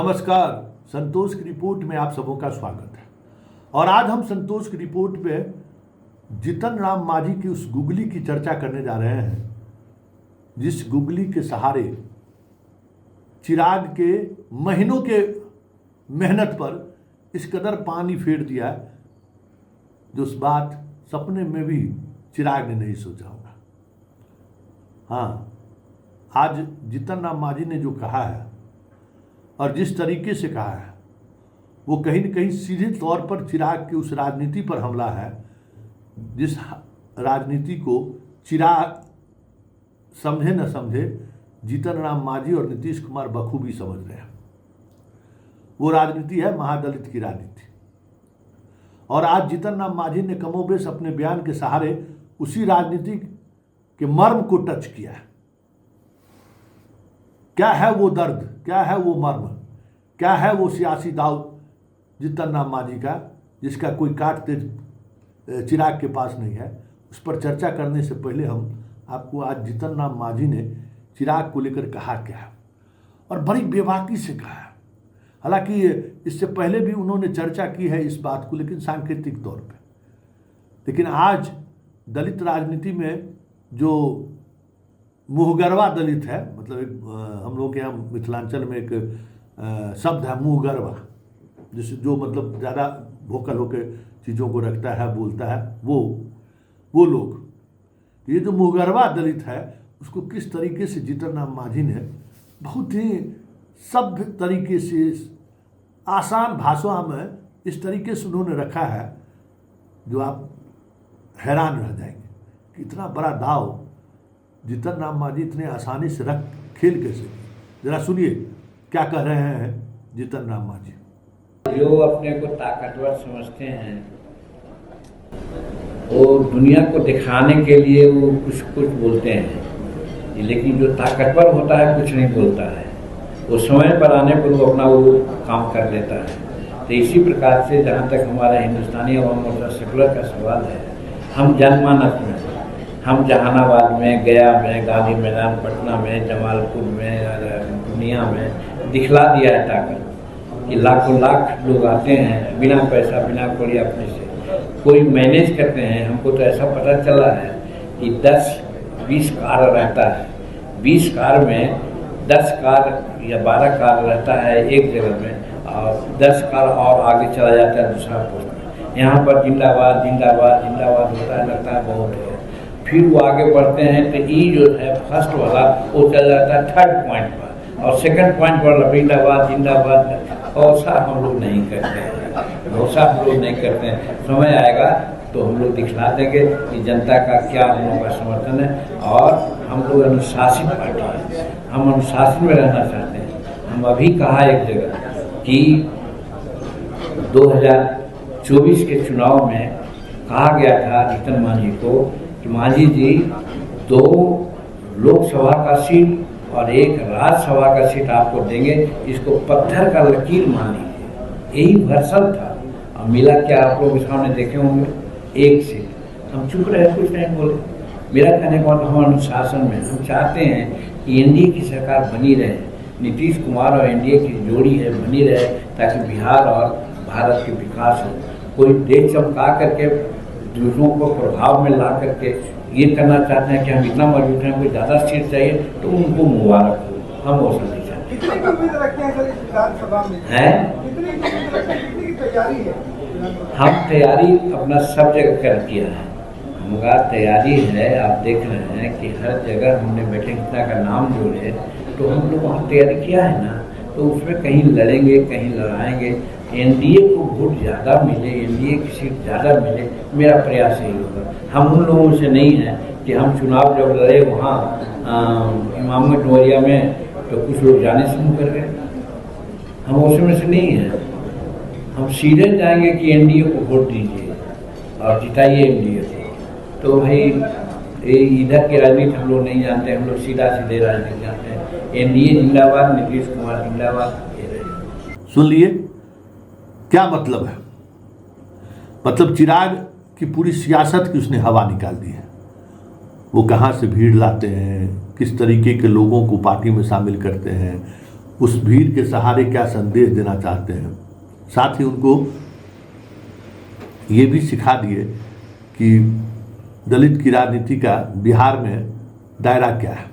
नमस्कार। संतोष की रिपोर्ट में आप सबों का स्वागत है। और आज हम संतोष की रिपोर्ट पे जीतन राम मांझी की उस गुगली की चर्चा करने जा रहे हैं, जिस गुगली के सहारे चिराग के महीनों के मेहनत पर इस कदर पानी फेर दिया, जो उस बात सपने में भी चिराग ने नहीं सोचा होगा। हाँ, आज जीतन राम मांझी ने जो कहा है और जिस तरीके से कहा है, वो कहीं न कहीं सीधे तौर पर चिराग की उस राजनीति पर हमला है, जिस राजनीति को चिराग समझे न समझे जीतन राम मांझी और नीतीश कुमार बखूबी समझ रहे हैं। वो राजनीति है महादलित की राजनीति। और आज जीतन राम मांझी ने कमोबेश अपने बयान के सहारे उसी राजनीति के मर्म को टच किया है। क्या है वो दर्द, क्या है वो मर्म, क्या है वो सियासी दाव जीतन राम मांझी का, जिसका कोई काट तेज चिराग के पास नहीं है। उस पर चर्चा करने से पहले हम आपको आज जीतन राम मांझी ने चिराग को लेकर कहा क्या है और बड़ी बेबाकी से कहा है। हालांकि इससे पहले भी उन्होंने चर्चा की है इस बात को, लेकिन सांकेतिक तौर पे। लेकिन आज दलित राजनीति में जो मुहगरवा दलित है, मतलब एक हम लोग के यहाँ मिथिलांचल में एक शब्द है मुहगरवा, जिस जो मतलब ज़्यादा वोकल होकर चीज़ों को रखता है, बोलता है, वो लोग। ये जो मुहगरवा दलित है, उसको किस तरीके से जीतन राम मांझी ने बहुत ही सभ्य तरीके से, आसान भाषा में इस तरीके से उन्होंने रखा है, जो आप हैरान रह जाएंगे कि इतना बड़ा दाव जीतन राम मांझी इतने आसानी से रख खेल कैसे। जरा सुनिए क्या कह रहे हैं जीतन राम मांझी। जो अपने को ताकतवर समझते हैं, वो दुनिया को दिखाने के लिए वो कुछ बोलते हैं, लेकिन जो ताकतवर होता है कुछ नहीं बोलता है। वो समय पर आने पर वो अपना वो काम कर लेता है। तो इसी प्रकार से जहाँ तक हमारा हिंदुस्तानी अवाम मोर्चा सेकुलर का सवाल है, हम जनमानस में, हम जहानाबाद में, गया में, गांधी मैदान, पटना में, जमालपुर में, पूर्णिया में दिखला दिया है ताकत कि लाखों लाख लोग आते हैं बिना पैसा बिना कौड़ी अपने से कोई मैनेज करते हैं। हमको तो ऐसा पता चला है कि 10-20 कार रहता है, 20 कार में 10 कार या 12 कार रहता है एक जगह में, और 10 कार और आगे चला जाता है दूसरा पोस्ट में। यहाँ पर जिंदाबाद जिंदाबाद जिंदाबाद होता है, लगता है बहुत है। फिर वो आगे बढ़ते हैं तो ई जो है फर्स्ट वाला वो चल जाता है 3rd पॉइंट पर, और 2nd पॉइंट पर जिंदाबाद जिंदाबाद। ऐसा हम लोग नहीं करते हैं, ऐसा हम लोग नहीं करते हैं। समय आएगा तो हम लोग दिखला देंगे कि जनता का क्या हम लोगों का समर्थन है। और हम लोग अनुशासित पार्टी है, हम अनुशासन में रहना चाहते हैं। हम अभी कहा एक जगह कि 2024 के चुनाव में कहा गया था जीतन मांझी को कि मांझी जी 2 लोकसभा का सीट और 1 राज्यसभा का सीट आपको देंगे, इसको पत्थर का लकीर मान लीजिए। यही भरसक था। और मिला क्या, आप लोग सामने देखे होंगे, 1 सीट। हम चुप रहे, कुछ नहीं बोले। मेरा कहने का मतलब हम अनुशासन में, हम चाहते हैं कि एनडीए की सरकार बनी रहे, नीतीश कुमार और एनडीए की जोड़ी है बनी रहे, ताकि बिहार और भारत के विकास हो। कोई देश चमका करके दूसरों को प्रभाव में ला करके ये करना चाहते हैं कि हम इतना मजबूत हैं, कोई ज़्यादा सीट चाहिए तो उनको मुबारक हो, हम वो सब नहीं चाहते हैं। हम तैयारी अपना सब जगह कर दिया है, हमारा तैयारी है। आप देख रहे हैं कि हर जगह हमने बैठे घटना का नाम जोड़े, तो हम लोग वहाँ तैयारी किया है ना, तो उसमें कहीं लड़ेंगे, कहीं लड़ाएंगे। एनडीए को वोट ज़्यादा मिले, एनडीए की सीट ज़्यादा मिले, मेरा प्रयास यही होगा। हम उन लोगों से नहीं हैं कि हम चुनाव जब लड़े वहाँ इमामगंज डुमरिया में तो कुछ लोग जाने शुरू कर गए, हम उसमें से नहीं हैं। हम सीधे जाएंगे कि एनडीए को वोट दीजिए और जिताइए एनडीए को। तो भाई इधर की राजनीति हम लोग नहीं जानते, हम लोग सीधा सीधे राजनीति जानते हैं। एनडीए जिंदाबाद, नीतीश कुमार जिंदाबाद। सुन लिए क्या मतलब है। मतलब चिराग की पूरी सियासत की उसने हवा निकाल दी है। वो कहाँ से भीड़ लाते हैं, किस तरीके के लोगों को पार्टी में शामिल करते हैं, उस भीड़ के सहारे क्या संदेश देना चाहते हैं। साथ ही उनको ये भी सिखा दिए कि दलित की राजनीति का बिहार में दायरा क्या है,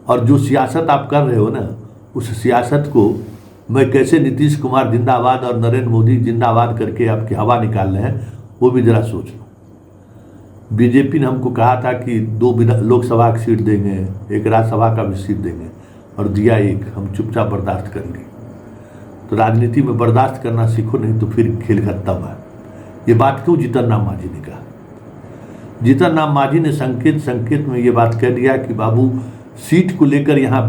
और जो सियासत आप कर रहे हो ना, उस सियासत को मैं कैसे नीतीश कुमार जिंदाबाद और नरेंद्र मोदी जिंदाबाद करके आपकी हवा निकाल रहे हैं, वो भी जरा सोच लो। बीजेपी ने हमको कहा था कि 2 लोकसभा की सीट देंगे, 1 राज्यसभा का भी सीट देंगे, और दिया 1। हम चुपचाप बर्दाश्त कर लिए। तो राजनीति में बर्दाश्त करना सीखो, नहीं तो फिर खेल खत्म है। ये बात क्यों जीतन राम मांझी ने कहा? जीतन राम मांझी ने संकेत में ये बात कह दिया कि बाबू, सीट को लेकर यहाँ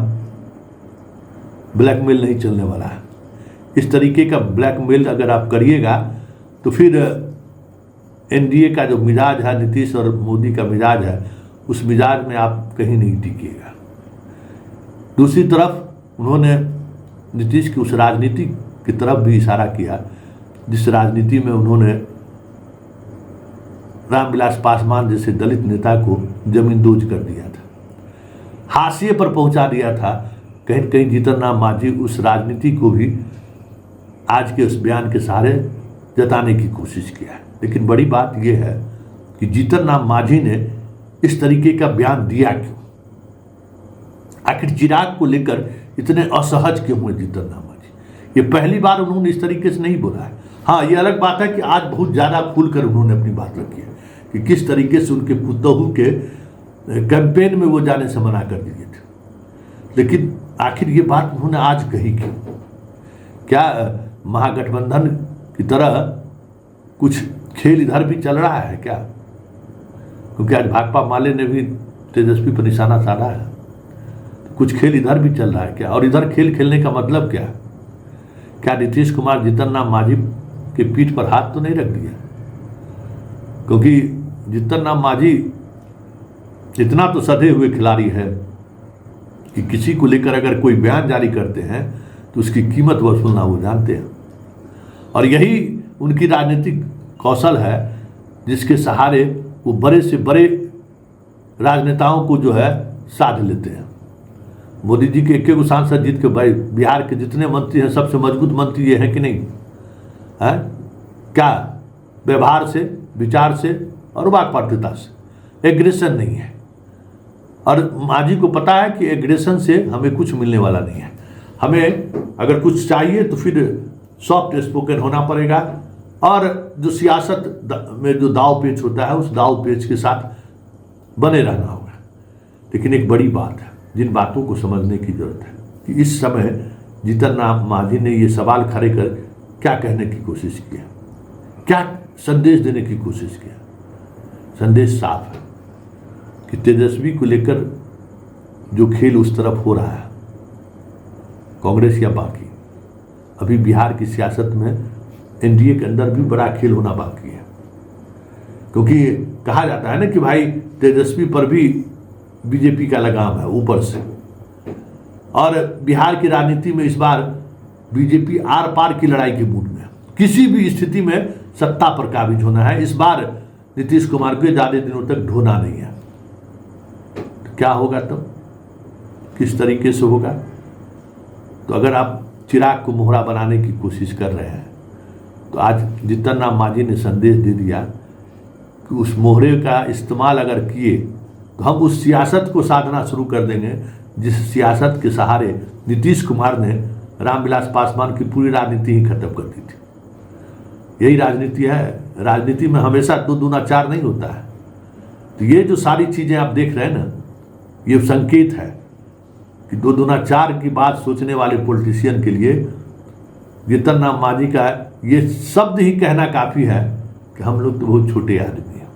ब्लैकमेल नहीं चलने वाला है। इस तरीके का ब्लैकमेल अगर आप करिएगा तो फिर एनडीए का जो मिजाज है, नीतीश और मोदी का मिजाज है, उस मिजाज में आप कहीं नहीं टिकिएगा। दूसरी तरफ उन्होंने नीतीश की उस राजनीति की तरफ भी इशारा किया जिस राजनीति में उन्होंने रामविलास पासवान जैसे दलित नेता को जमींदोज कर दिया था, हाशिए पर पहुंचा दिया था। कहीं न कहीं जीतन राम मांझी उस राजनीति को भी आज के उस बयान के सहारे जताने की कोशिश किया है। लेकिन बड़ी बात यह है कि जीतन राम मांझी ने इस तरीके का बयान दिया क्यों? आखिर चिराग को लेकर इतने असहज क्यों हुए जीतन राम मांझी? ये पहली बार उन्होंने इस तरीके से नहीं बोला है। हाँ, ये अलग बात है कि आज बहुत ज़्यादा खुलकर उन्होंने अपनी बात रखी है कि किस तरीके से उनके पुतहू के कैंपेन में वो जाने से मना कर दिए थे। लेकिन आखिर ये बात उन्होंने आज कही क्यों? क्या महागठबंधन की तरह कुछ खेल इधर भी चल रहा है क्या? क्योंकि आज भाकपा माले ने भी तेजस्वी पर निशाना साधा है। तो कुछ खेल इधर भी चल रहा है क्या? और इधर खेल खेलने का मतलब क्या? क्या नीतीश कुमार जीतन राम मांझी के पीठ पर हाथ तो नहीं रख दिया? क्योंकि जीतन राम मांझी इतना तो सधे हुए खिलाड़ी है कि किसी को लेकर अगर कोई बयान जारी करते हैं तो उसकी कीमत वसूलना वो जानते हैं। और यही उनकी राजनीतिक कौशल है जिसके सहारे वो बड़े से बड़े राजनेताओं को जो है साध लेते हैं। मोदी जी के एक सांसद जीत के भाई, बिहार के जितने मंत्री हैं सबसे मजबूत मंत्री ये हैं कि नहीं है? क्या व्यवहार से, विचार से और वाकपटुता से, एग्रेशन नहीं है। और मांझी को पता है कि एग्रेशन से हमें कुछ मिलने वाला नहीं है। हमें अगर कुछ चाहिए तो फिर सॉफ्ट स्पोकन होना पड़ेगा, और जो सियासत में जो दाव पेच होता है उस दाव पेच के साथ बने रहना होगा। लेकिन एक बड़ी बात है जिन बातों को समझने की जरूरत है कि इस समय जीतन राम मांझी ने ये सवाल खड़े कर क्या कहने की कोशिश किया, क्या संदेश देने की कोशिश किया। संदेश साफ है कि तेजस्वी को लेकर जो खेल उस तरफ हो रहा है, कांग्रेस या बाकी, अभी बिहार की सियासत में एनडीए के अंदर भी बड़ा खेल होना बाकी है। क्योंकि कहा जाता है ना कि भाई तेजस्वी पर भी बीजेपी का लगाम है ऊपर से, और बिहार की राजनीति में इस बार बीजेपी आर पार की लड़ाई के मूड में, किसी भी स्थिति में सत्ता पर काबिज होना है। इस बार नीतीश कुमार को ज़्यादा दिनों तक ढोना नहीं है। तो क्या होगा तब, किस तरीके से होगा? तो अगर आप चिराग को मोहरा बनाने की कोशिश कर रहे हैं तो आज जीतन राम मांझी ने संदेश दे दिया कि उस मोहरे का इस्तेमाल अगर किए तो हम उस सियासत को साधना शुरू कर देंगे जिस सियासत के सहारे नीतीश कुमार ने रामविलास पासवान की पूरी राजनीति ही खत्म कर दी थी। यही राजनीति है। राजनीति में हमेशा 2 दूना 4 नहीं होता है। तो ये जो सारी चीज़ें आप देख रहे हैं ना, ये संकेत है कि 2 दूना 4 की बात सोचने वाले पॉलिटिशियन के लिए जीतन राम मांझी का ये शब्द ही कहना काफ़ी है कि हम लोग तो बहुत छोटे आदमी हैं।